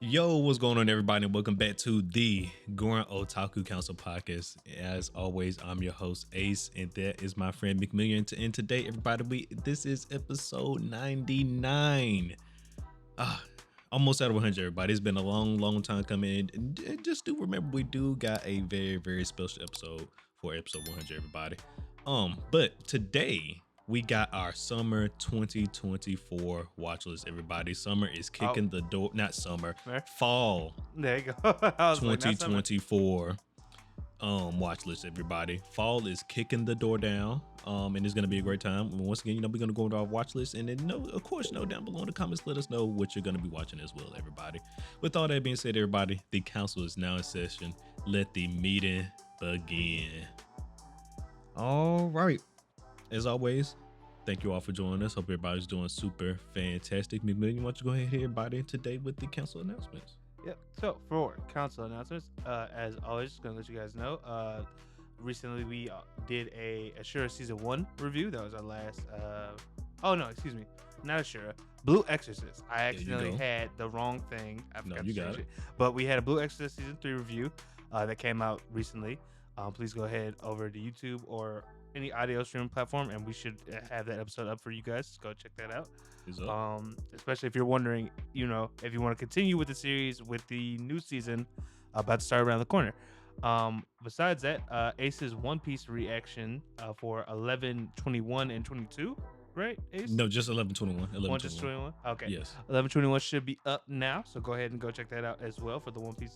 Yo, what's going on, everybody? And welcome back to the Gurren Otaku Council podcast. As always, I'm your host, Ace, and that is my friend McMillion. And today, everybody, this is episode 99. Almost out of 100, everybody. It's been a long time coming. And just do remember, we do got a very special episode for episode 100, everybody. But today we got our summer 2024 watch list, everybody. Summer is kicking the door. Not summer, fall. There you go. I was 2024 watch list, everybody. Fall is kicking the door down. And it's gonna be a great time. And once again, we're gonna go into our watch list, and then of course, down below in the comments, let us know what you're gonna be watching as well, everybody. With all that being said, everybody, the council is now in session. Let the meeting begin. All right. As always, thank you all for joining us. Hope everybody's doing super fantastic. McMillion, why don't you go ahead here, everybody, today with the council announcements. Yep. So for council announcements, as always, just gonna let you guys know. Recently we did a Ashura season 1 review. That was our last. Oh no, excuse me, not Ashura. Blue Exorcist. I accidentally had the wrong thing. I forgot to change it. But we had a Blue Exorcist season 3 review that came out recently. Please go ahead over to YouTube or any audio streaming platform, and we should have that episode up for you guys. Just go check that out. Especially if you're wondering, if you want to continue with the series with the new season about to start around the corner. Besides that, Ace's One Piece reaction for 11, 21, and 22, right, Ace? No, just 11, 21. Just 21? Okay. Yes. 11, 21 should be up now, so go ahead and go check that out as well for the One Piece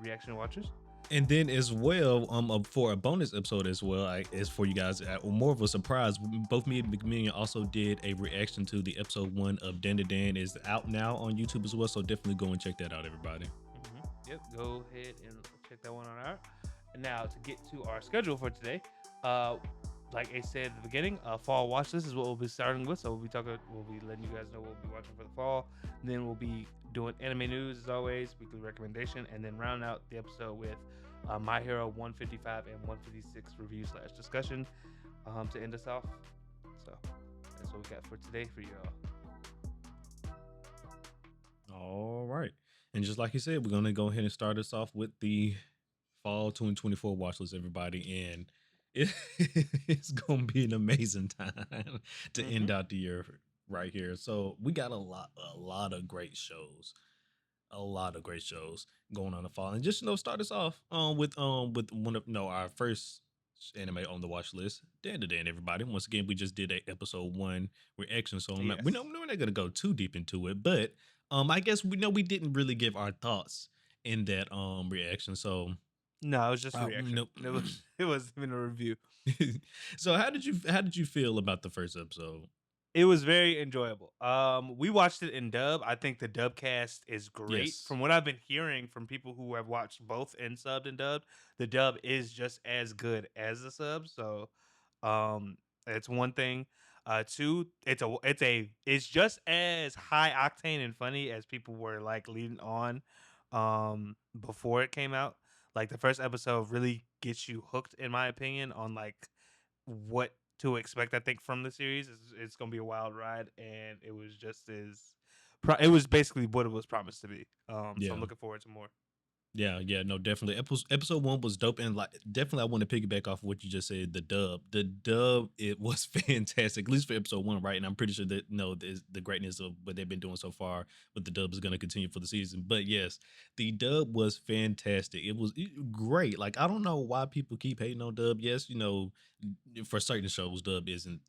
reaction watchers. And then as well, for a bonus episode as well, as for you guys, more of a surprise, both me and McMillion also did a reaction to the episode 1 of Dan to Dan. Is out now on YouTube as well, so definitely go and check that out, everybody. Mm-hmm. Yep, go ahead and check that one out. And now to get to our schedule for today, like Ace said at the beginning, fall watch list is what we'll be starting with. So we'll be letting you guys know what we'll be watching for the fall. And then we'll be doing anime news as always, weekly recommendation, and then round out the episode with My Hero 155 and 156 review / discussion to end us off. So that's what we got for today for y'all. All right. And just like you said, we're going to go ahead and start us off with the fall 2024 watch list, everybody. And it's going to be an amazing time to end out the year right here. So we got a lot of great shows. A lot of great shows going on in the fall. And just, start us off with one of our first anime on the watch list, Dan to Dan, everybody. Once again, we just did a episode 1 reaction. So we're not going to go too deep into it, but I guess we didn't really give our thoughts in that reaction. So no, it was just a reaction. Nope. It wasn't even a review. So how did you feel about the first episode? It was very enjoyable. We watched it in dub. I think the dub cast is great. Yes. From what I've been hearing from people who have watched both in subbed and dubbed, the dub is just as good as the sub. So it's one thing. Two, it's just as high octane and funny as people were like leading on before it came out. Like the first episode really gets you hooked, in my opinion, on like what to expect. I think from the series, it's gonna be a wild ride, and it was just as it was basically what it was promised to be. So I'm looking forward to more. Yeah, no, definitely. Episode 1 was dope, and like definitely I want to piggyback off what you just said. The dub, it was fantastic, at least for episode 1, right? And I'm pretty sure that the greatness of what they've been doing so far with the dub is going to continue for the season. But yes, the dub was fantastic. It was great. Like I don't know why people keep hating on dub. Yes, for certain shows, dub isn't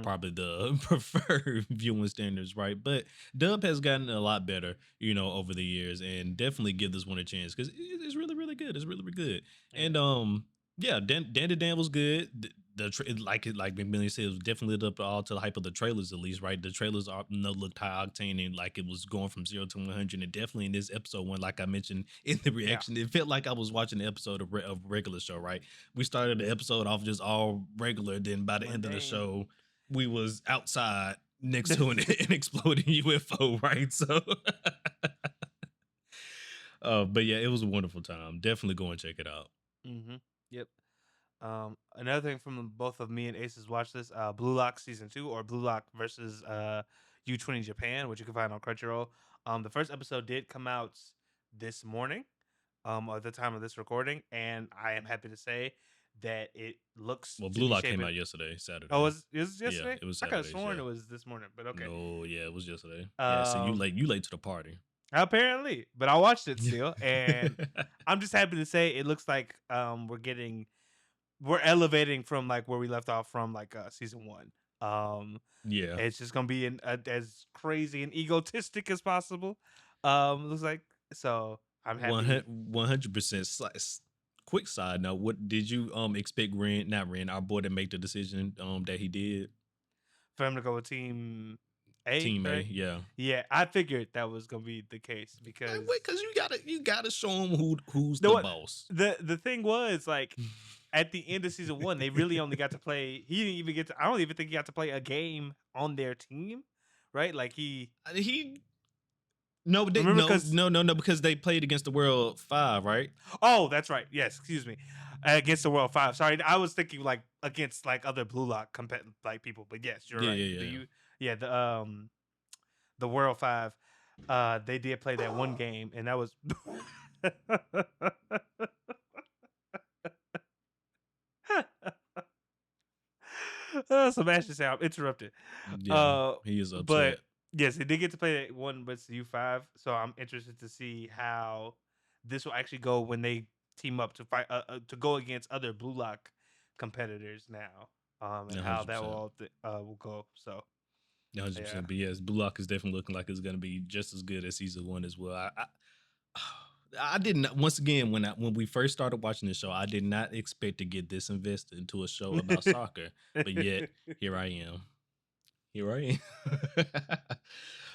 probably the preferred viewing standards, right? But dub has gotten a lot better, over the years, and definitely give this one a chance because it's really good. It's really good. And Dan to Dan was good. Like McMillion said, it was definitely lived up all to the hype of the trailers, at least, right? The trailers looked high octane and like it was going from 0 to 100. And definitely in this episode 1, like I mentioned in the reaction, it felt like I was watching an episode of regular show, right? We started the episode off just all regular. Then by the end of the show, we was outside next to an exploding UFO, right? So but yeah, it was a wonderful time. Definitely go and check it out. Yep. Another thing from both of me and Ace's watch list, Blue Lock season 2, or Blue Lock versus U20 Japan, which you can find on Crunchyroll. The first episode did come out this morning, at the time of this recording, and I am happy to say that it looks Well, to Blue be Lock came shaping. out yesterday, Oh, Saturday. it was Yeah, yesterday? it was I could have Saturdays. sworn Yeah. it was this morning, but okay. No, yeah, it was yesterday. Yeah, so Um, you late to the party. Apparently, but I watched it still, and I'm just happy to say it looks like we're elevating from like where we left off from like season one. Um, Yeah. it's just gonna be as crazy and egotistic as possible. Looks like so. I'm happy 100%. Quick side note: what did you expect Ren, not Ren, our boy to make the decision that he did? for him to go with Team A, Team A, right? yeah. Yeah, I figured that was gonna be the case because Wait, because you gotta show him who's the the what boss. the thing was like at the end of season one, they really only got to play. He didn't even get to. I don't even think he got to play a game on their team, right? Like He no, remember because no, because they played against the World Five, right? oh, that's right. Yes, excuse me. Against the World Five. Sorry, I was thinking like against like other Blue Lock like people. But yes, you're Yeah, right. yeah, The yeah. yeah the World Five. They did play that one game, and that was. Sebastian said I'm interrupted. Yeah, Uh, he is but upset. yes, he did get to play that one with U5. So I'm interested to see how this will actually go when they team up to fight to go against other Blue Lock competitors now. And how that 100%. will go. So yeah, 100%. But yes, Blue Lock is definitely looking like it's gonna be just as good as season one as well. I didn't. Once again, when we first started watching the show, I did not expect to get this invested into a show about soccer. But yet, here I am. Here I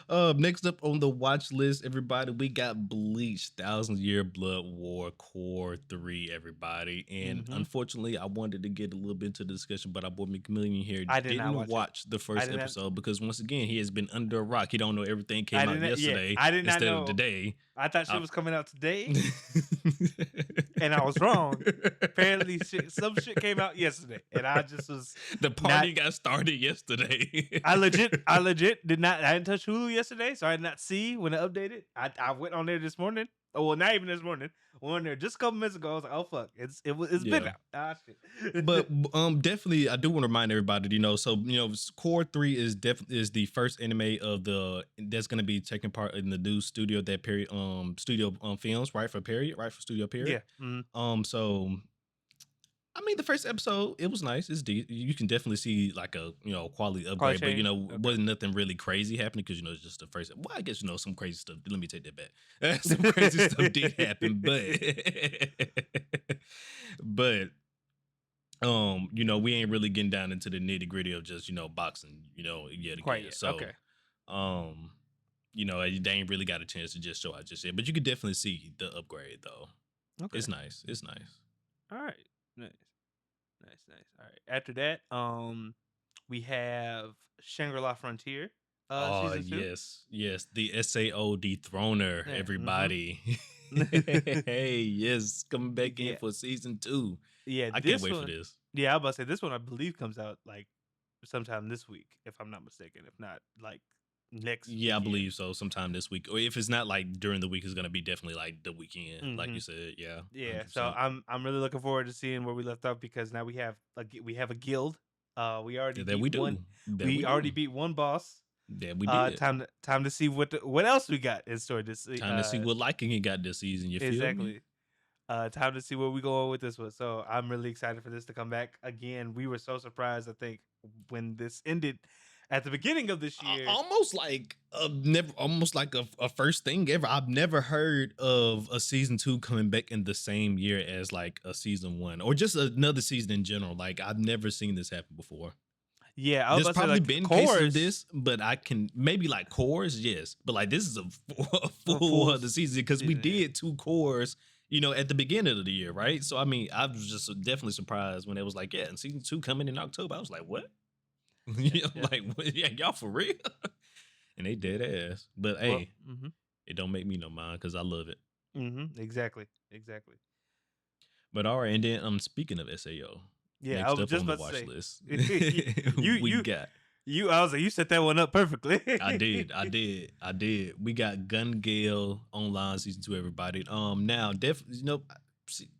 am. Next up on the watch list, everybody, we got Bleach, Thousand Year Blood War Core 3, everybody. And hmm unfortunately, I wanted to get a little bit into the discussion, but our boy McMillian here I did not didn't watch it. watch the I first did not. episode because once again, he has been under a rock. He don't know everything I came did out not. Yeah, yesterday I did not instead of know. today. I thought shit I- was coming out today, and I was wrong. Apparently, some shit came out yesterday, and I just was the not. party got started yesterday. I legit did not. I didn't touch Hulu yesterday, so I did not see when it updated. I went on there this morning. Oh well, not even this morning. I went on there just a couple minutes ago. I was like, oh fuck, it's been Yeah. out. Ah shit. But definitely I do want to remind everybody, so Core 3 is the first anime of the that's going to be taking part in the new studio that period studio films, right, for period, right, for studio period. Yeah. So I mean, the first episode, it was nice. It's you can definitely see like a quality upgrade, but change. wasn't nothing really crazy happening because it's just the first. Well, I guess some crazy stuff. Let me take that back. Some crazy stuff did happen, but we ain't really getting down into the nitty gritty of just boxing, yet Quite again. yet. So, Okay. They ain't really got a chance to just show out just yet, but you could definitely see the upgrade though. Okay. It's nice. It's nice. All right. Nice. All right. After that, we have Shangri-La Frontier. Oh Season 2. yes, the SAO dethroner, Yeah, everybody. Hey, yes, coming back in Yeah. for season 2. Yeah, I this can't wait one. for this. Yeah, I was about to say this one. I believe comes out like sometime this week, if I'm not mistaken. If not, like next. Yeah, I weekend. believe so. Sometime this week, or if it's not like during the week, it's gonna be definitely like the weekend, like you said. Yeah, Yeah. So 100%. I'm really looking forward to seeing where we left off because now we have a guild. We already Yeah, that beat we do. one. That We already do. beat one boss. That we did. Time to see what else we got in store this. Time to see what liking he got this season. You feel me? Exactly. Time to see where we go on with this one. So I'm really excited for this to come back again. We were so surprised, I think, when this ended at the beginning of this year. Almost like a first thing ever. I've never heard of a season 2 coming back in the same year as like a season 1 or just another season in general. Like I've never seen this happen before. Yeah, I was There's about to say, probably like, been Cores, cases of this, but I can maybe like cores, yes. But like this is a full of the season because we season, yeah. did 2 cores, at the beginning of the year, right? So I mean, I was just definitely surprised when it was like, yeah, and season 2 coming in October. I was like, what? Yeah. Like, yeah, y'all for real? And they dead ass. But hey, it don't make me no mind because I love it. Exactly. But all right, and then speaking of SAO, Yeah, next I was up just on the about to watch say, list, you got I was like, you set that one up perfectly. I did. We got Gun Gale online season 2. Everybody. Now definitely,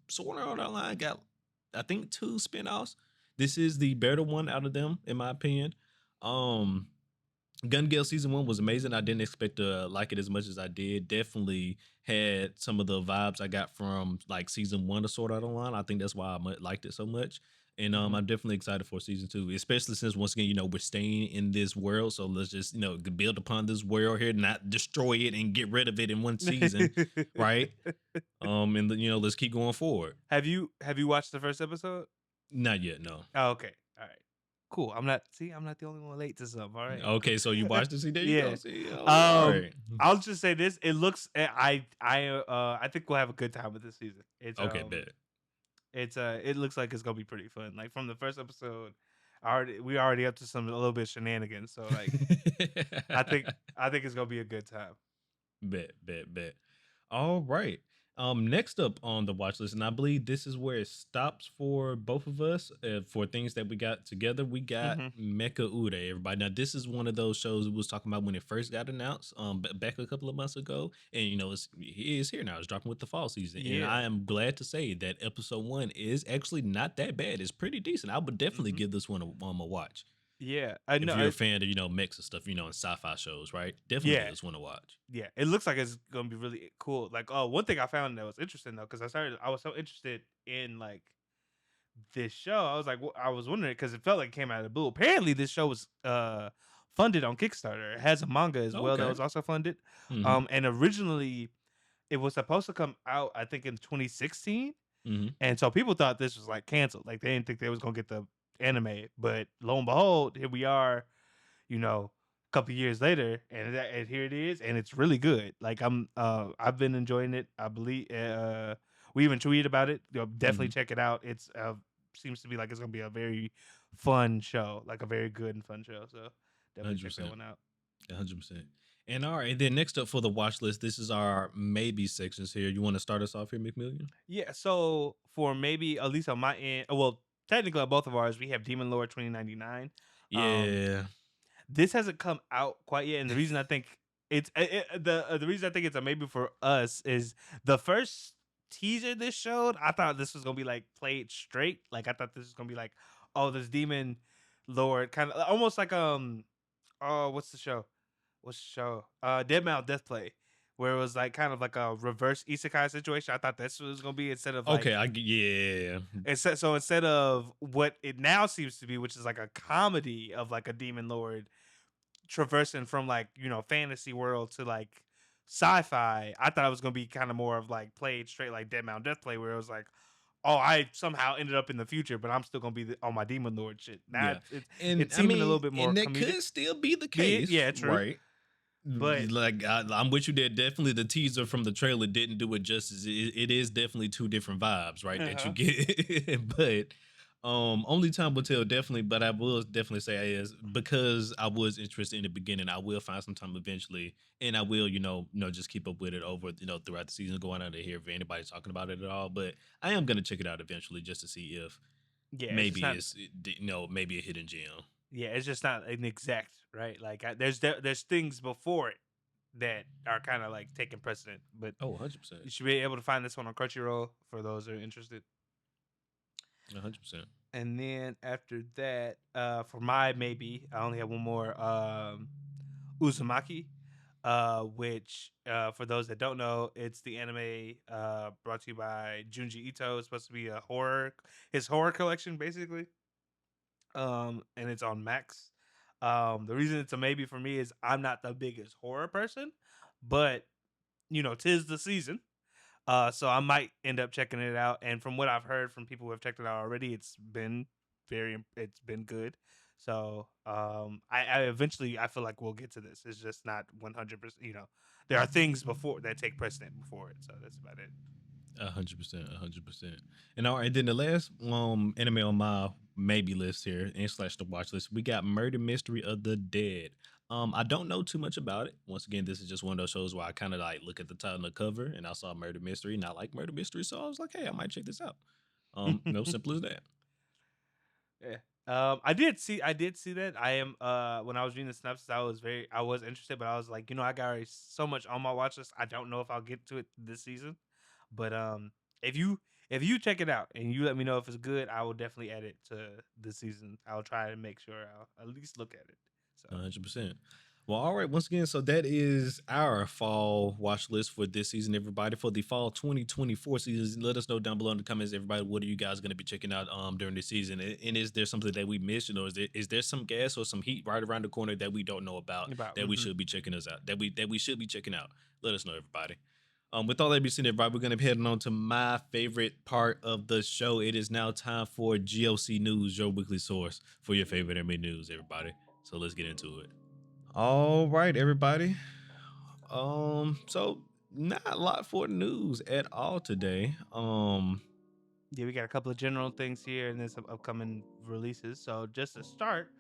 Sword Art Online got, I think, 2 spinoffs. This is the better one out of them, in my opinion. Um, Gun Gale season 1 was amazing. I didn't expect to like it as much as I did. Definitely had some of the vibes I got from like season 1 of Sword Art Online. I think that's why liked it so much. And Mhm. I'm definitely excited for season 2, especially since once again, we're staying in this world. So let's just, build upon this world here, not destroy it and get rid of it in one season, right? And let's keep going forward. Have you watched the first episode? Not yet, no. Oh, okay. All right. Cool. I'm not the only one late to something. All right. Okay, so you watched it. See, there you go. Yeah. See, all Um, right. I'll just say this. It looks I think we'll have a good time with this season. Okay, bet. It looks like it's gonna be pretty fun. Like from the first episode, we already up to a little bit of shenanigans. So like I think I think it's gonna be a good time. Bet. All right. Next up on the watch list, and I believe this is where it stops for both of us. For things that we got together, we got Hmm. Mecha Ure. Everybody, now this is one of those shows we was talking about when it first got announced. Back a couple of months ago, and it is here now. It's dropping with the fall season, and Yeah. I am glad to say that episode 1 is actually not that bad. It's pretty decent. I would definitely Hmm. give this one a watch. Yeah. I If know. you're a fan of mechs and stuff, and sci-fi shows, right? Definitely give Yeah. this one a watch. Yeah, it looks like it's gonna be really cool. Like, oh, one thing I found that was interesting though, because I was so interested in like this show. I was like, I was wondering because it felt like it came out of the blue. Apparently, this show was funded on Kickstarter. It has a manga as well that Okay. was also funded. Hmm. And originally it was supposed to come out, I think, in 2016, Hmm. and so people thought this was like canceled. Like they didn't think they was gonna get the anime, but lo and behold, here we are, a couple years later, and here it is, and it's really good. Like I've been enjoying it. I believe we even tweeted about it. Definitely Hmm. check it out. It's seems to be like it's gonna be a very fun show, like a very good and fun show. So definitely check that 100%. one out. 100%. And all right, then next up for the watch list, this is our maybe sections here. You want to start us off here, McMillian? Yeah. So for maybe at least on my end, well, technically on both of ours, we have Demon Lord 2099. Um, Yeah. This hasn't come out quite yet, and the reason I think the reason I think it's a maybe for us is the first teaser this showed. I thought this was gonna be like played straight. Like I thought this was gonna be like, oh, this demon lord kind of almost like oh, what's the show? What's the show? Dead Mount Death Play, where it was like kind of like a reverse isekai situation. I thought this was gonna be instead of like Okay. Yeah. instead of what it now seems to be, which is like a comedy of like a demon lord traversing from like fantasy world to like sci-fi. I thought it was gonna be kind of more of like played straight like Dead Mount Death Play, where it was like, oh, I somehow ended up in the future, but I'm still gonna be on my demon lord shit. Now Yeah. And it's I seeming a little mean, bit more and that comedic. could still be the Yeah, case, yeah, true. right? But Like I'm with you there. Definitely, the teaser from the trailer didn't do it justice. It is definitely two different vibes, right? That you uh-huh. get, but only time will tell. Definitely, but I will definitely say is because I was interested in the beginning. I will find some time eventually, and I will, just keep up with it over, throughout the season, going out of here if anybody's talking about it at all. But I am gonna check it out eventually just to see if Yeah, it's just maybe not. maybe a hidden gem. Yeah, it's just not an exact right. Like there's things before it that are kind of like taking precedent, but Oh, 100%. you should be able to find this one on Crunchyroll for those that are interested. 100%. And then after that, for my maybe, I only have one more. Uzumaki, which for those that don't know, it's the anime brought to you by Junji Ito. It's supposed to be his horror collection, basically. And it's on Max. The reason it's a maybe for me is I'm not the biggest horror person, but tis the season. So I might end up checking it out. And from what I've heard from people who have checked it out already, it's been good. So I eventually I feel like we'll get to this. It's just not 100%. There are things before that take precedent before it. So that's about it. 100%, 100%. And all right, then the last anime on my maybe list here and slash the watch list, we got Murder Mystery of the Dead. I don't know too much about it. Once again, this is just one of those shows where I kind of like look at the title and the cover, and I saw Murder Mystery, and I like Murder Mystery, so I was like, hey, I might check this out. Simple as that. Yeah. I did see that. I am when I was reading the synopsis, I was interested, but I was like, I got already so much on my watch list. I don't know if I'll get to it this season. But if you check it out and you let me know if it's good, I will definitely add it to this season. I'll try to make sure I'll at least look at it. So 100%. Well, all right. Once again, so that is our fall watch list for this season, everybody. For the fall 2024 season, let us know down below in the comments, everybody. What are you guys going to be checking out during this season? And is there something that we missed? Or is there some gas or some heat right around the corner that we don't know about that we should be checking us out? That we should be checking out. Let us know, everybody. With all that being said, everybody, we're going to be heading on to my favorite part of the show. It is now time for GOC News, your weekly source for your favorite anime news, everybody. So let's get into it. All right, everybody. So not a lot for news at all today. Yeah, we got a couple of general things here and then some upcoming releases. So just to start,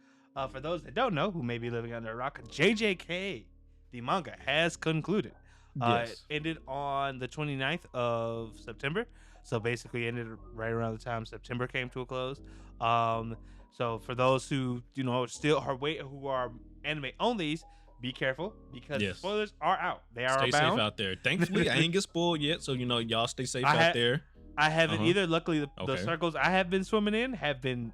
for those that don't know, who may be living under a rock, JJK, the manga has concluded. It Yes. ended on the 29th of September. So basically ended right around the time September came to a close. So for those who, still are who are anime onlys, be careful because the Yes. spoilers are out. They are Stay abound. safe out there. Thankfully, I ain't get spoiled yet, so y'all stay safe out there. I haven't either. Luckily, the Okay. circles I have been swimming in have been,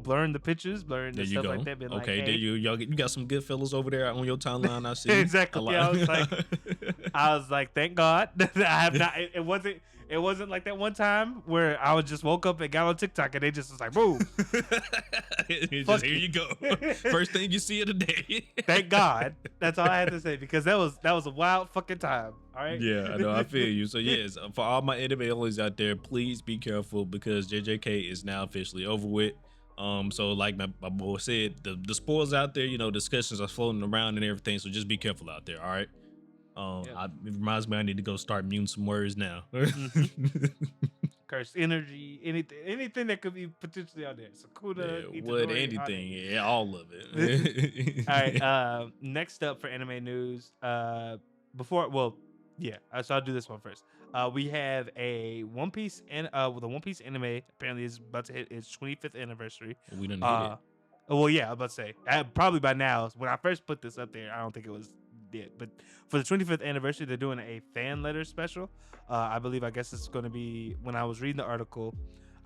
blurring the pictures, blurring There the you stuff go. like that. Been Okay, like, there hey. you got some good fellas over there on your timeline. I see. Exactly. I was like, thank God. I have not. It wasn't like that one time where I was just woke up and got on TikTok and they just was like, boom. Just, here you go. First thing you see of the day. Thank God. That's all I had to say because that was a wild fucking time. All right. Yeah, I know. I feel you. So yes, for all my anime onlys out there, please be careful because JJK is now officially over with. So like my boy said, the spoilers out there, discussions are floating around and everything. So just be careful out there. All right. It reminds me I need to go start muting some words now. Cursed energy, anything that could be potentially out there. Sakura, anything, yeah, all of it. All right. Next up for anime news. So I'll do this one first. We have a One Piece and the One Piece anime apparently is about to hit its 25th anniversary. We done hit it. Well, yeah, I'm about to say probably by now. When I first put this up there, I don't think it was yet. But for the 25th anniversary, they're doing a fan letter special. I guess it's going to be, when I was reading the article,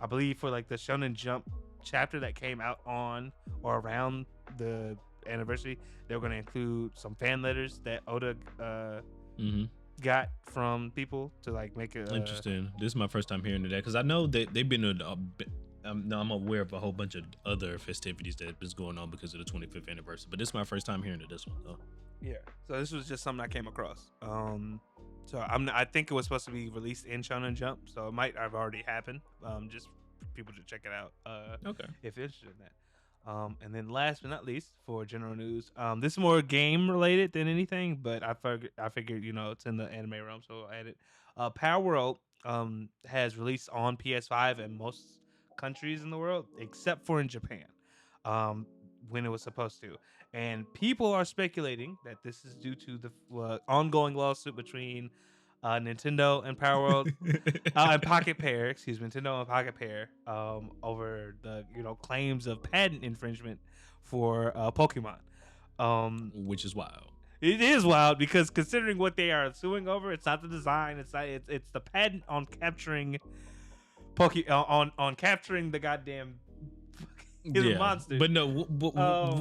I believe for like the Shonen Jump chapter that came out on or around the anniversary, they're going to include some fan letters that Oda got from people to like make it interesting. This is my first time hearing of that because I know that they've been I'm aware of a whole bunch of other festivities that have been going on because of the 25th anniversary, but this is my first time hearing of this one. So. Yeah. So this was just something I came across. So I think it was supposed to be released in Shonen Jump, so it might have already happened. Just for people to check it out. Okay. If you're interested in that. And then last but not least for general news, this is more game related than anything, but I figured it's in the anime realm, so I'll add it. Power World has released on PS5 in most countries in the world except for in Japan, when it was supposed to. And people are speculating that this is due to the ongoing lawsuit between Nintendo and Power World and Pocket Pair, Nintendo and Pocket Pair, over the claims of patent infringement for Pokemon. Which is wild. It is wild because considering what they are suing over, it's not the design, it's the patent on capturing on capturing the goddamn monsters. But no,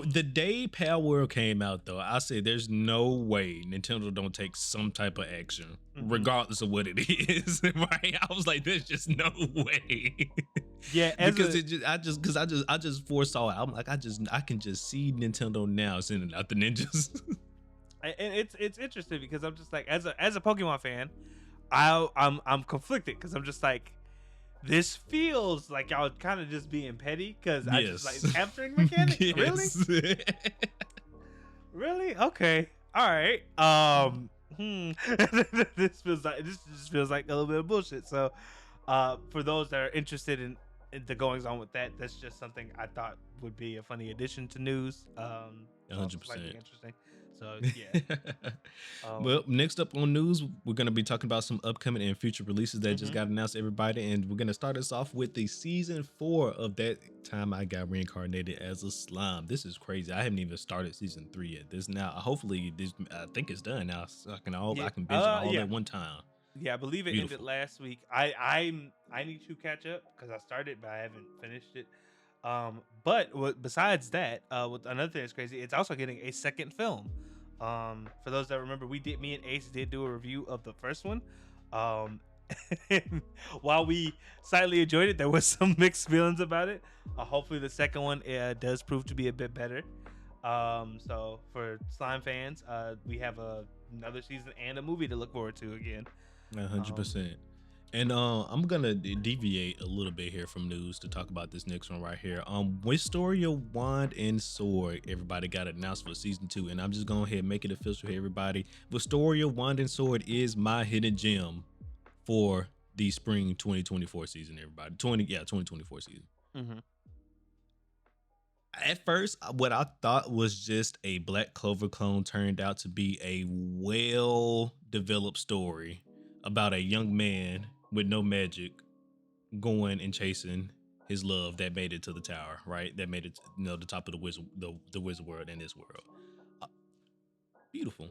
the day Power World came out, though, I said there's no way Nintendo don't take some type of action, regardless of what it is. Right? I was like, there's just no way. Yeah, because I just foresaw it. I'm like, I can just see Nintendo now sending out the ninjas. And it's interesting because I'm just like, as a Pokemon fan, I'm conflicted because I'm just like, this feels like y'all kind of just being petty because I just like capturing mechanic. Really? Really? Okay. All right. This just feels like a little bit of bullshit. So, for those that are interested in the goings on with that, that's just something I thought would be a funny addition to news. 100%. Interesting. So yeah. Well, Um. next up on news, we're going to be talking about some upcoming and future releases that just Mhm. got announced, everybody. And we're going to start us off with the season 4 of That Time I Got Reincarnated as a Slime. This is crazy. I haven't even started season 3 yet. This now, hopefully, this I think it's done now. So Yeah. I can binge it all Yeah. at one time. Yeah. I believe it ended Beautiful. last week. I need to catch up because I started, but I haven't finished it. But besides that, with another thing that's crazy, it's also getting a second film. For those that remember, me and Ace did do a review of the first one. Um, and while we slightly enjoyed it, there was some mixed feelings about it. Hopefully, the second one does prove to be a bit better. So for slime fans, we have another season and a movie to look forward to again. Um, 100%. And I'm gonna deviate a little bit here from news to talk about this next one right here. Wisteria Wand and Sword, everybody got announced for season 2, and I'm just going ahead and make it official here, everybody. Wisteria Wand and Sword is my hidden gem for the spring 2024 season, everybody. 2024 season. mhm. At first, what I thought was just a Black Clover clone turned out to be a well developed story about a young man with no magic going and chasing his love that made it to the tower, right? That made it, the top of the wizard world and this world. Uh, Beautiful.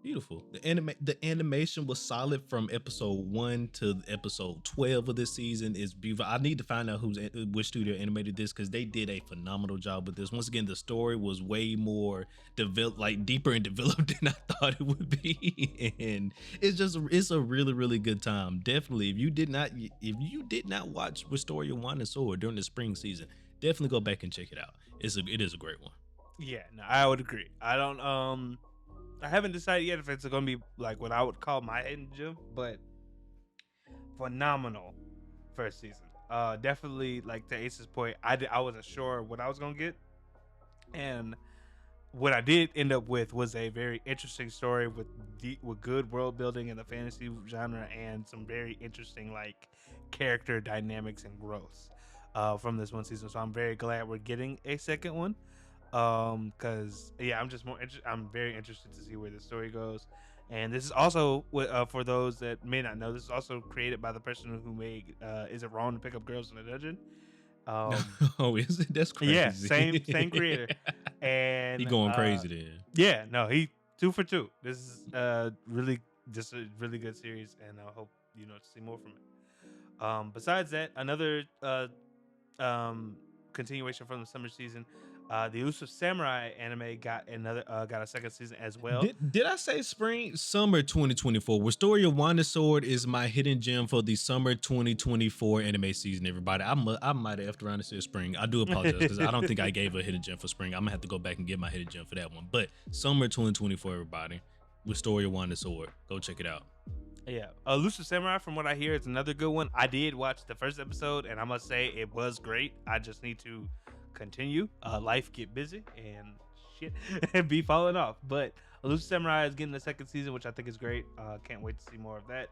Beautiful. The animation was solid from episode 1 to episode 12 of this season. Is beautiful. I need to find out which studio animated this, because they did a phenomenal job with this. Once again, the story was way more developed, like deeper and developed than I thought it would be. And it's a really, really good time. Definitely, if you did not watch Wisteria Wand and Sword during the spring season, definitely go back and check it out. It is a great one. Yeah, no, I would agree. I haven't decided yet if it's going to be like what I would call my hidden gem, but phenomenal first season. Definitely like to Ace's point, I wasn't sure what I was going to get, and what I did end up with was a very interesting story with with good world building in the fantasy genre and some very interesting like character dynamics and growth from this one season. So I'm very glad we're getting a second one. Because yeah, I'm very interested to see where the story goes. And this is also for those that may not know, this is also created by the person who made Is It Wrong to Pick Up Girls in a Dungeon? Um, Oh, is it? That's yeah, crazy. same creator. He And going crazy then. yeah, no, he 2 for 2. This is really just a really good series, and I hope to see more from it. Besides that, another continuation from the summer season, the Elusive Samurai anime got a second season as well. Did I say spring summer 2024? Wisteria Wand and Sword is my hidden gem for the summer 2024 anime season. Everybody, I might have effed around and said spring. I do apologize, because I don't think I gave a hidden gem for spring. I'm gonna have to go back and get my hidden gem for that one. But summer 2024, everybody, Wisteria Wand and Sword, go check it out. Yeah, Elusive Samurai, from what I hear, it's another good one. I did watch the first episode, and I must say it was great. I just need to continue. Life get busy and shit and be falling off. But Elusive Samurai is getting the second season, which I think is great. Can't wait to see more of that.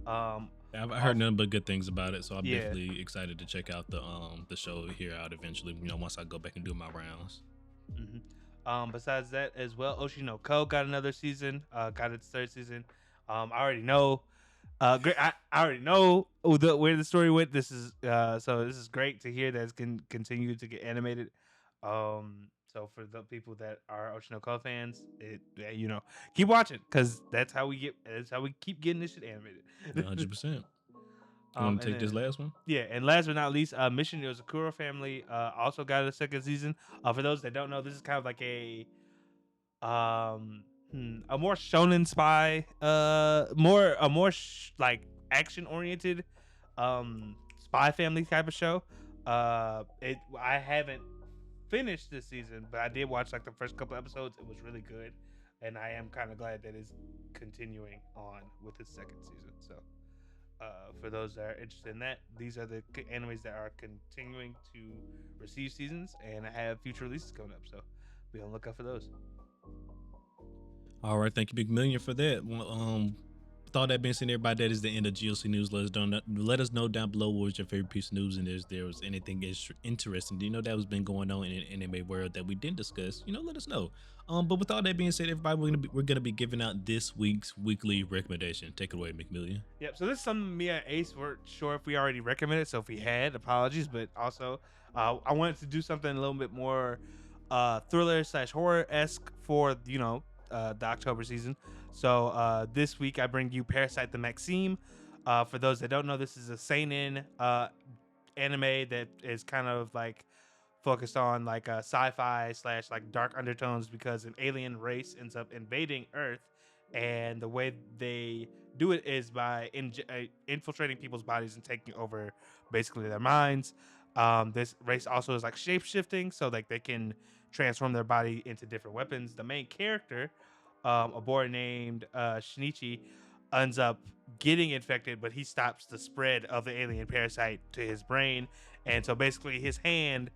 I've heard nothing but good things about it, so I'm Yeah. definitely excited to check out the show here out eventually. Once I go back and do my rounds. Besides that as well, Oshi no Ko got another season. Got its third season. I already know. Great. I already know where the story went. So this is great to hear that it's can continue to get animated. So for the people that are Oshi no Ko fans, keep watching, because that's how we keep getting this shit animated. 100%. You want to And take this then last one? yeah, and last but not least, Mission Yozakura Family also got a second season. For those that don't know, this is kind of like a more shonen spy, like action oriented, spy family type of show. I haven't finished this season, but I did watch like the first couple episodes. It was really good, and I am kind of glad that it's continuing on with its second season. So for those that are interested in that, these are the animes that are continuing to receive seasons and have future releases coming up. So be on the lookout for those. All right, thank you, Big Million, for that. With all that being said, everybody, that is the end of GOC News. Let us know down below what was your favorite piece of news, and if there was anything interesting, that was been going on in the anime world that we didn't discuss. Let us know. But with all that being said, everybody, we're gonna be giving out this week's weekly recommendation. Take it away, McMillian. Yep. So this is something me and Ace weren't sure if we already recommended. So if we had, apologies. But also, I wanted to do something a little bit more thriller / horror esque for the October season. So this week I bring you Parasite the Maxim. For those that don't know, this is a seinen anime that is kind of like focused on like sci-fi / like dark undertones, because an alien race ends up invading Earth, and the way they do it is by infiltrating people's bodies and taking over basically their minds. This race also is like shape shifting, so like they can transform their body into different weapons. The main character, a boy named Shinichi, ends up getting infected, but he stops the spread of the alien parasite to his brain, and so basically his hand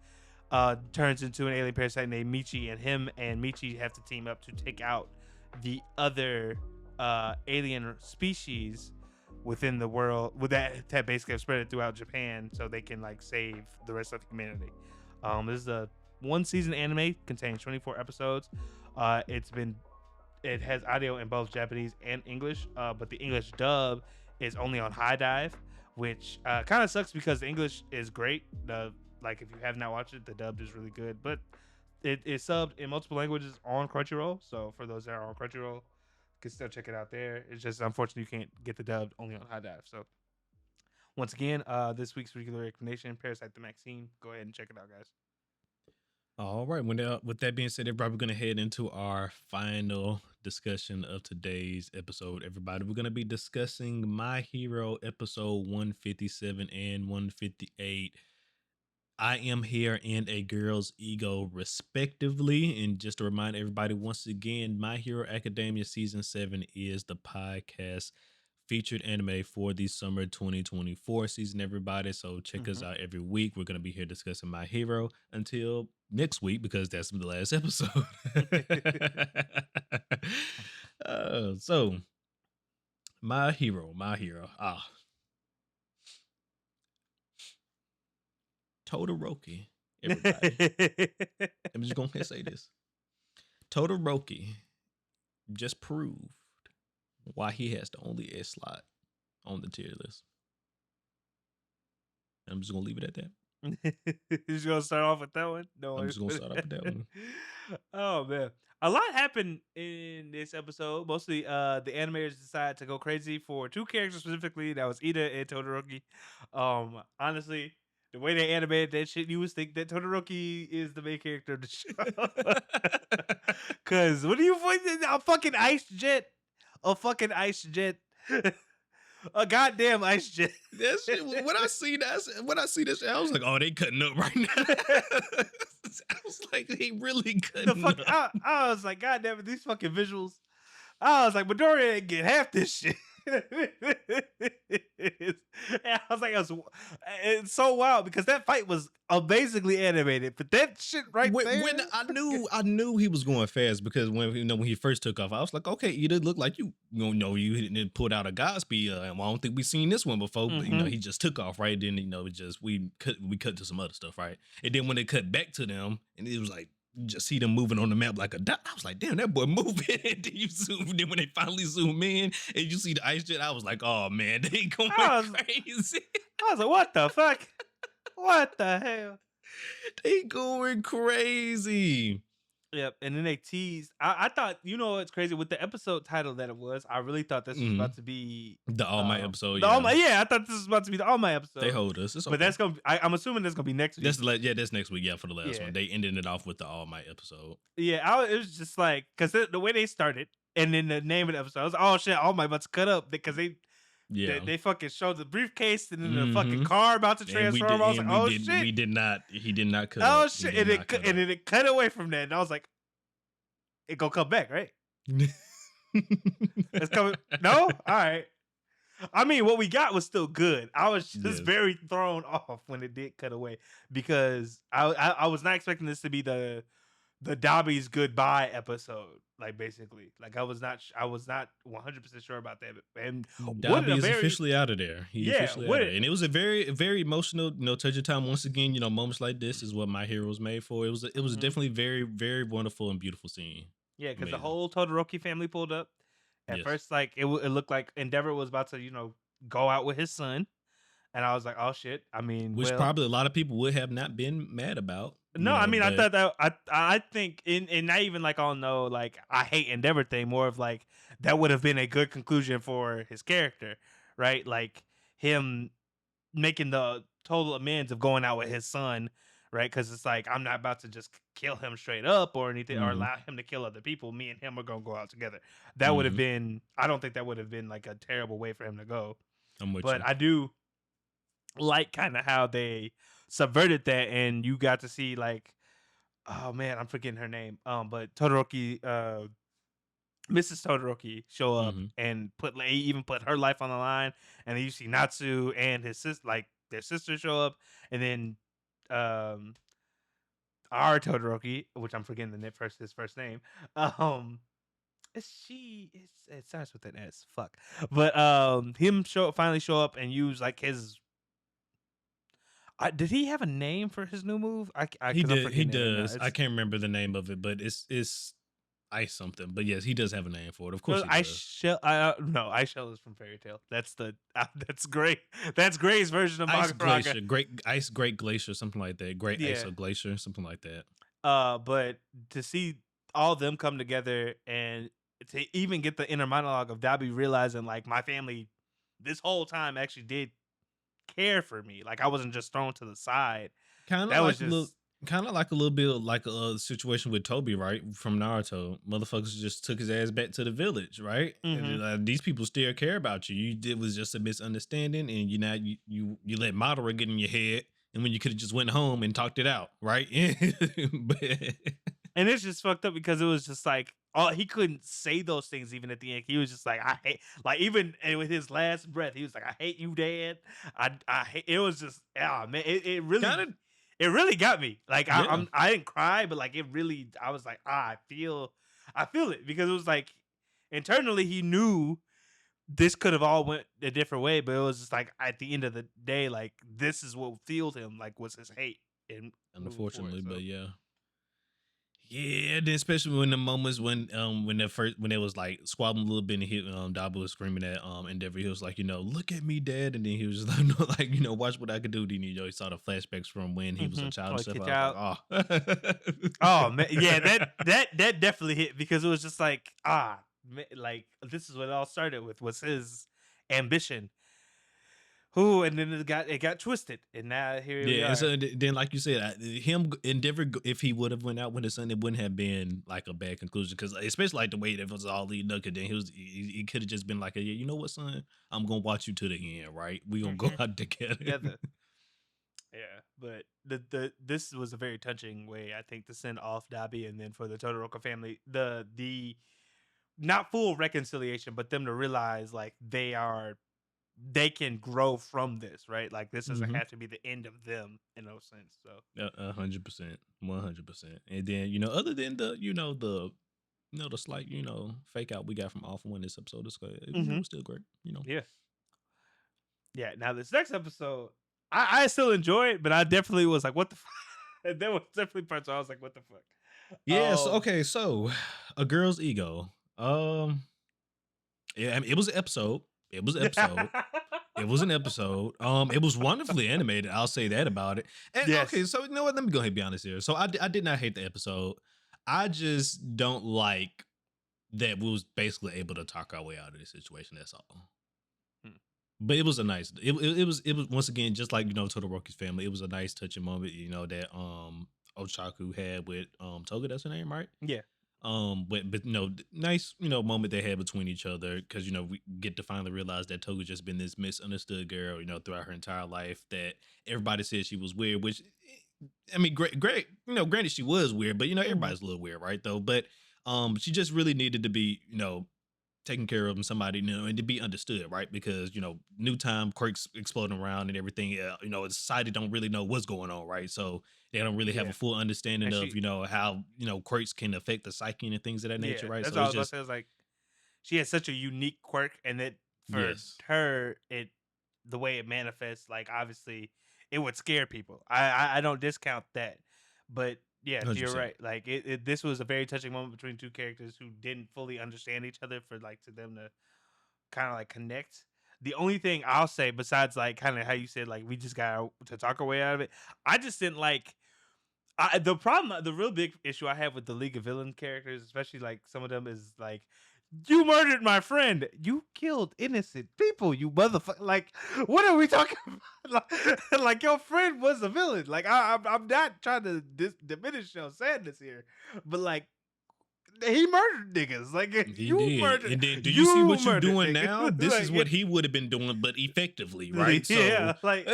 turns into an alien parasite named Michi, and him and Michi have to team up to take out the other alien species within the world with that basically have spread it throughout Japan, so they can like save the rest of humanity. This is a 1-season anime, contains 24 episodes. It has audio in both Japanese and English, but the English dub is only on High Dive, which kind of sucks because the English is great. Like if you have not watched it, the dub is really good, but it is subbed in multiple languages on Crunchyroll. So for those that are on Crunchyroll, you can still check it out there. It's just unfortunate you can't get the dub only on High Dive. So once again, this week's regular recommendation, Parasite the Maxim. Go ahead and check it out, guys. All right. With that being said, everybody, we're going to head into our final discussion of today's episode. Everybody, we're going to be discussing My Hero episode 157 and 158. I Am Here and A Girl's Ego, respectively. And just to remind everybody, once again, My Hero Academia Season 7 is the podcast featured anime for the summer 2024 season, everybody. So check us out every week. We're going to be here discussing My Hero until next week, because that's the last episode. So My Hero. Todoroki, everybody. I'm just going to say this. Todoroki just proved why he has the only S slot on the tier list. I'm just going to leave it at that. You're just going to start off with that one? No, I'm just going to start off with that one. Oh, man. A lot happened in this episode. Mostly the animators decided to go crazy for 2 characters specifically. That was Ida and Todoroki. Honestly, the way they animated that shit, you would think that Todoroki is the main character of the show. Because what do you think? A fucking ice jet. A fucking ice jet. A goddamn ice jet. That's when I see this, I was like, oh, they cutting up right now. I was like, they really cutting up. I was like, God damn it, these fucking visuals. I was like, Midoriya ain't get half this shit. And I was like, it's so wild because that fight was amazingly animated, but that shit there. When I knew he was going fast, because when he first took off, I was like, okay, you did look like you didn't put out a Godspeed. I don't think we've seen this one before, but he just took off, right? Then we cut to some other stuff, right? And then when they cut back to them, and it was like, you just see them moving on the map like a dot. I was like, damn, that boy moving. And then when they finally zoom in and you see the ice jet, I was like, oh man, they going crazy. I was like, what the fuck? What the hell? They going crazy. Yep. And then they teased. I thought, it's crazy with the episode title that it was. I really thought this was about to be the All Might episode. I thought this was about to be the All Might episode. They hold us. But that's gonna. I'm assuming that's gonna be next week. That's next week. Yeah, for the last one. They ended it off with the All Might episode. Yeah, it was just like, because the way they started, and then the name of the episode, I was like, oh shit, All Might about to cut up, because they fucking showed the briefcase and then the fucking car about to transform. I was like, oh shit. He did not cut. Oh shit, and then it cut away from that, and I was like, it gonna come back, right? It's coming. No, all right. I mean, what we got was still good. I was just very thrown off when it did cut away, because I was not expecting this to be the the Dobby's goodbye episode. Like basically, like I was not 100% sure about that. And what Dobby a is very officially out of there. He yeah, officially out what of there, and it was a very emotional, touching time. Once again, moments like this is what My Hero was made for. It was mhm. definitely very wonderful and beautiful scene. Yeah, because the Amazing. whole Todoroki family pulled up. At Yes. first, like it looked like Endeavor was about to, go out with his son, and I was like, "Oh shit!" I mean, Which well, probably a lot of people would have not been mad about, no, I mean, I but thought that I think in not even like on no like I hate Endeavor thing, more of like that would have been a good conclusion for his character, right? Like him making the total amends of going out with his son, right? Because it's like I'm not about to just kill him straight up or anything, or mhm, allow him to kill other people. Me and him are gonna go out together. That would have mhm, been. I don't think that would have been like a terrible way for him to go. I'm with But you. I do like kind of how they subverted that, and you got to see like, oh man, I'm forgetting her name. But Todoroki, Mrs. Todoroki show up Mhm. and put like, even put her life on the line, and then you see Natsu and his sister, like their sister, show up, and then um our Todoroki, which I'm forgetting his first name, um. It starts with an S. Fuck, but him finally show up and use like his. Did he have a name for his new move? He Because I'm did. He forgetting it right now. does. I can't remember the name of it, but it's ice something. But yes, he does have a name for it. Of course, he Ice does. Shell. No, Ice Shell is from Fairy Tale. That's the that's great. That's Gray's version of Ice Magaraga. glacier, great glacier, something like that. Great ice Yeah. glacier, something like that. But to see all of them come together and to even get the inner monologue of Dobby realizing like my family this whole time actually did care for me. Like I wasn't just thrown to the side. Kind of That was like a little, just kind of like a little bit like a situation with Toby, right, from Naruto. Motherfuckers just took his ass back to the village, right? And hmm these people still care about you. You did was just a misunderstanding, and you let Madara get in your head, and when you could have just went home and talked it out, right? but and it's just fucked up because it was just like all he couldn't say those things even at the end. He was just like, I hate like even with his last breath, he was like, I hate you, Dad. I hate it was just man, kind of, it really got me. Like yeah. I didn't cry, but like it really I was like, I feel it because it was like internally he knew this could have all went a different way, but it was just like at the end of the day, like this is what fueled him, like was his hate and moving forward. Unfortunately, So but yeah. Yeah, then especially when the moments when they was like squabbling a little bit and Dabu was screaming at Endeavor, he was like, look at me, Dad, and then he was just like, no, like, watch what I could do. Then he saw the flashbacks from when he was a child and like stuff. kick I was like, out. oh. Oh man, yeah, that definitely hit because it was just like like this is what it all started with was his ambition. Who and then it got twisted, and now here we Yeah, and are. so then, like you said, Endeavor, if he would have went out with his son, it wouldn't have been like a bad conclusion. Because especially like the way that it was all leading up, 'cause then he could have just been like, yeah, you know what, son, I'm gonna watch you to the end, right? We gonna go hmm out together. Together. Yeah, but this was a very touching way I think to send off Dabi, and then for the Todoroki family, the not full reconciliation, but them to realize like they can grow from this, right? Like this doesn't hmm have to be the end of them in no sense. So 100%, 100%. And then other than the slight fake out we got from Alpha One this episode, it's good. hmm It's still great. yeah, yeah. Now this next episode, I still enjoy it, but I definitely was like, what the. And there was definitely parts where I was like, what the fuck. Yes. Okay. So, a girl's ego. Yeah, I mean, it was an episode. It was an episode. It was an episode. It was wonderfully animated. I'll say that about it. And okay, Yes. so you know what? Let me go ahead and be honest here. So I did not hate the episode. I just don't like that we was basically able to talk our way out of the situation. That's all. Hmm. But it was a nice. It was once again just like Todoroki's family. It was a nice touching moment. That Ochaku had with Toga. That's her name, right? Yeah. But nice moment they had between each other because we get to finally realize that Toga just been this misunderstood girl throughout her entire life that everybody said she was weird, which I mean great granted she was weird, but hmm everybody's a little weird, right? Though, but she just really needed to be taken care of and somebody, and to be understood, right? Because new time, quirks exploding around and everything. Society don't really know what's going on, right? So they don't really have Yeah, a full understanding and of she, how quirks can affect the psyche and things of that nature, yeah, right? that's So all I it's was about to just say. I was like, she has such a unique quirk, and that for yes, her, the way it manifests, like obviously, it would scare people. I don't discount that, but yeah, 100%. you're right. Like this was a very touching moment between two characters who didn't fully understand each other for like to them to kind of like connect. The only thing I'll say, besides like kind of how you said like we just got to talk our way out of it, I just didn't like. The problem, the real big issue I have with the League of Villain characters, especially like some of them, is like, you murdered my friend. You killed innocent people. You motherfucker. Like, what are we talking about? Like your friend was a villain. Like, I'm not trying to diminish your sadness here, but like, he murdered niggas. Like, He did. And then do you see you what you murdered doing niggas. now? This is Like, what he would have been doing, but effectively, right? So yeah, like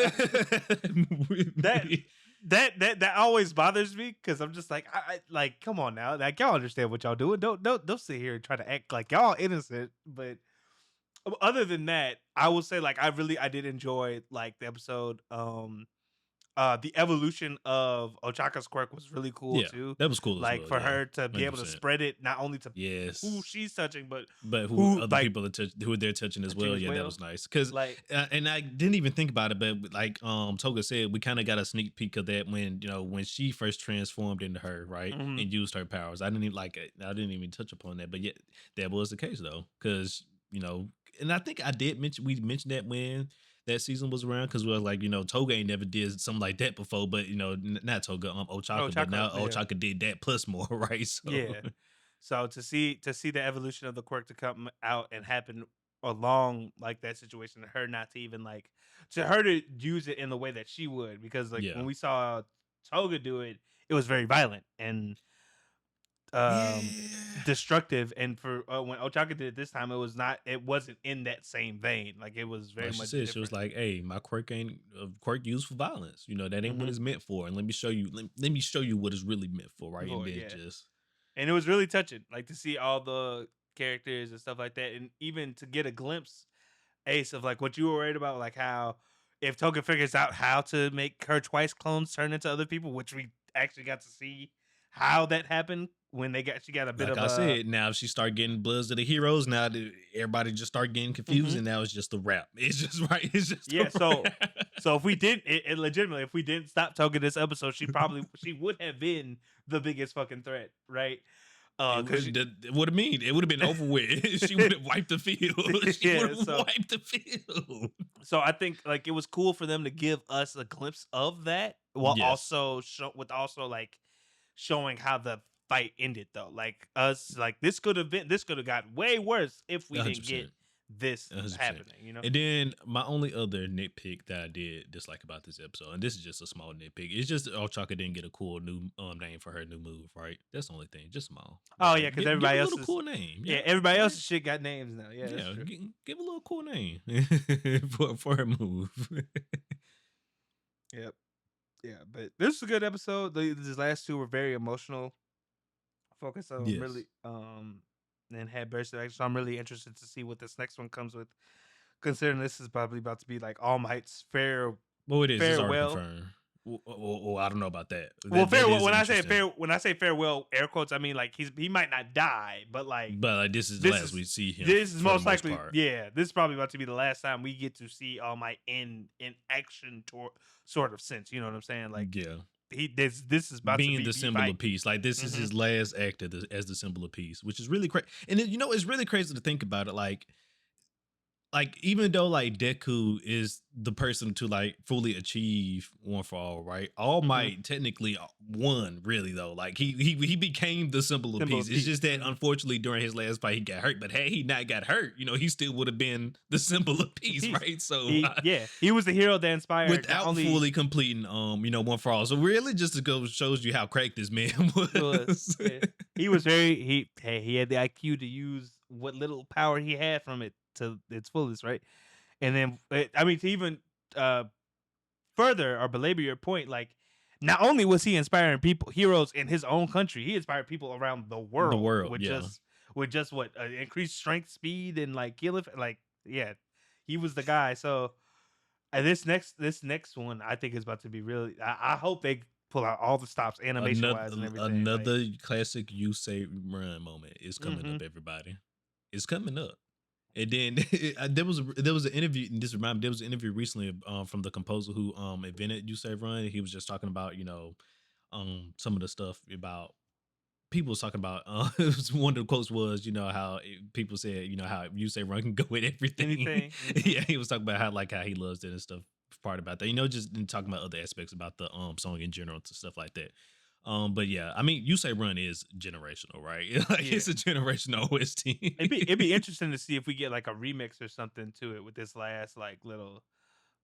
that that always bothers me because I'm just like, like, come on now, like y'all understand what y'all doing. Don't sit here and try to act like y'all innocent. But other than that, I will say like I did enjoy like the episode. The evolution of Ochaka's quirk was really cool yeah, too. that was cool as Like well. for Yeah, her to be able to 100%. spread it not only to who Yes. she's touching, but But who who other like people who they're touching as touching well? as Yeah, that well. was nice. Cause Like, and I didn't even think about it, but like Toga said, we kind of got a sneak peek of that when when she first transformed into her, right, mhm. and used her powers. I didn't even like it. I didn't even touch upon that, but yet that was the case though, because and I think I did mention we mentioned that when that season was around because we was like Toga ain't never did something like that before, but not Toga Ochaka, but Ochaka, now yeah. Ochaka did that plus more, right? So Yeah. So to see the evolution of the quirk to come out and happen along like that situation, and her not to even like to her to use it in the way that she would, because like yeah. when we saw Toga do it, it was very violent and um Yeah. destructive. And for when Ochaka did it this time, it wasn't in that same vein. Like it was very Like she much said, she was different. like, "Hey, my quirk ain't a quirk used for violence. That ain't what Hmm. it's meant for. And let me show you. Let me show you what it's really meant for, right?" And Before, then yeah. just And it was really touching, like to see all the characters and stuff like that, and even to get a glimpse, Ace, of like what you were worried about, like how if Token figures out how to make her twice clones turn into other people, which we actually got to see how that happened when she got a bit like of I a said, now if she start getting bloods of the heroes, now everybody just start getting confused, mhm. and now it's just a wrap. It's just right. It's just Yeah. a So wrap. so if we didn't it legitimately, if we didn't stop Token this episode, she would have been the biggest fucking threat, right? It Because would. What it mean? It would have been over with. She would have wiped the field. She would yeah. have wiped the field. So I think like it was cool for them to give us a glimpse of that, while Yes, also also like showing how the fight ended though. Like us, like this could have got way worse if we one hundred didn't get percent. this 100%. happening. You know? And then my only other nitpick that I did dislike about this episode, and this is just a small nitpick, it's just Ochaka didn't get a cool new name for her new move, right? That's the only thing, just small. Oh Right? yeah, because Give everybody a else little is cool name, yeah, yeah, everybody right? else's shit got names now. Yeah, that's Yeah, true. give a little cool name for her move. Yep. Yeah, but this is a good episode. These last two were very emotional. Focus on Yes. really and had burst of action. So I'm really interested to see what this next one comes with. Considering this is probably about to be like All Might's Well, it is. It's already farewell. confirmed. Well, I don't know about that. Well, That farewell. is interesting. When I say farewell, air quotes, I mean like he might not die, but like But like, this is the this last is we see him this is for the most most likely, part. yeah. This is probably about to be the last time we get to see All Might in action, sort of sense. You know what I'm saying? Like Yeah. this is about to Being be the the symbol fight. of peace. Like this is Hmm. his last act as the symbol of peace, which is really crazy. And then, it's really crazy to think about it. Like even though like Deku is the person to like fully achieve one for all, right? All Hmm. Might technically won, really though. Like he became the symbol of Symbol peace. of It's peace. just that unfortunately during his last fight he got hurt. But had he not got hurt, he still would have been the symbol of peace, Peace. right? So He was the hero that inspired not without only fully completing one for all. So really just to go shows you how cracked this man was was. he was very he had the IQ to use what little power he had from it to its fullest, right? And then I mean to even uh further or belabor your point, like not only was he inspiring heroes in his own country, he inspired people around the The world world, with yeah. with just what increased strength, speed, and like kill it. Like, yeah, he was the guy. So this next one, I think is about to be really. I hope they pull out all the stops, animation Another wise, and everything. Like, another classic you say run moment is coming mm-hmm. up, everybody. It's coming up. And then there was an interview, and this reminded me, there was an interview recently from the composer who invented You Say Run. He was just talking about, some of the stuff about people was talking about it was one of the quotes was, how people said, how You Say Run can go with everything. Anything. Mm-hmm. Yeah, he was talking about how he loves it and stuff part about that. Just in talking about other aspects about the song in general and stuff like that. But yeah, I mean, You Say Run is generational, right? Like Yeah. it's a generational It'd be OST. interesting to see if we get like a remix or something to it with this last like little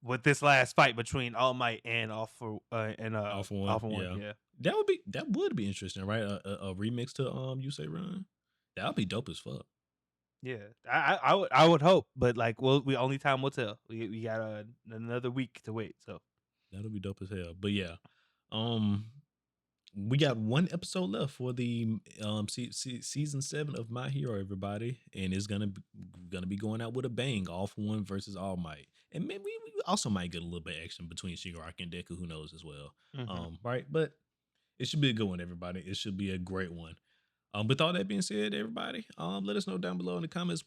with this last fight between All Might and All for one, All for One. yeah. Yeah. That would be interesting, right? A remix to You Say Run. That would be dope as fuck. Yeah, I would hope, but like, we only time will tell. We got another week to wait. So That'll be dope as hell. But yeah, um, we got one episode left for the season 7 of My Hero, everybody, and it's gonna be going out with a bang. All for One versus All Might, and maybe we also might get a little bit of action between Shigaraki and Deku. Who knows as well? hmm Right, but it should be a good one, everybody. It should be a great one. With all that being said, everybody, let us know down below in the comments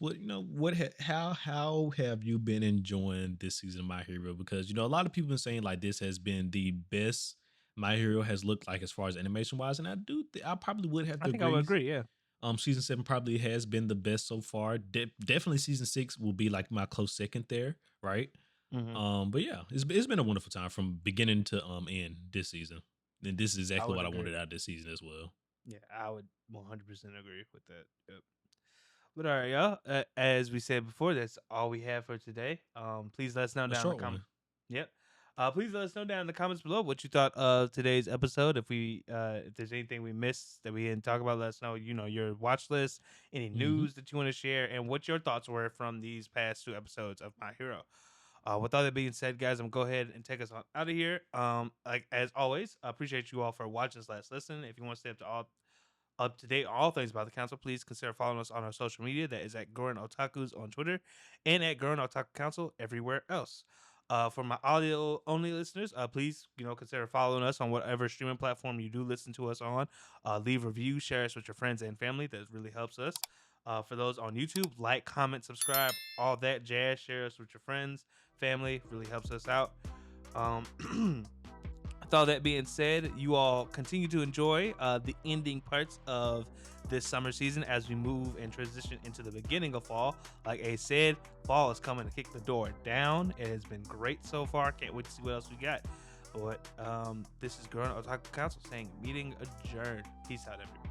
how have you been enjoying this season of My Hero? Because a lot of people been saying like this has been the best My Hero has looked like as far as animation wise, and I probably would have I to think I would agree. agree. Yeah. Season 7 probably has been the best so far. Definitely season 6 will be like my close second there, right? hmm But yeah, it's been a wonderful time from beginning to end this season, and this is I exactly would what I agree. wanted out of this season as well. Yeah, I would 100% agree with that. Yep. But all right, y'all. As we said before, that's all we have for today. Please let us know A down in the short comment. one. Yep. Please let us know down in the comments below what you thought of today's episode. If there's anything we missed that we didn't talk about, let us know. Your watch list, any Mhm. news that you want to share, and what your thoughts were from these past 2 episodes of My Hero. With all that being said, guys, I'm gonna go ahead and take us on out of here. Like as always, I appreciate you all for watching this last listen. If you want to stay up to date on all things about the council, please consider following us on our social media. That is at Gurren Otaku's on Twitter and at Gurren Otaku Council everywhere else. For my audio only listeners, please consider following us on whatever streaming platform you do listen to us on. Leave reviews, share us with your friends and family. That really helps us. For those on YouTube, like, comment, subscribe, all that jazz. Share us with your friends, family. Really helps us out. With all that being said, you all continue to enjoy the ending parts of this summer season as we move and transition into the beginning of fall. Like I said, fall is coming to kick the door down. It has been great so far. Can't wait to see what else we got. But this is Gurren Otaku Council saying meeting adjourned. Peace out, everybody.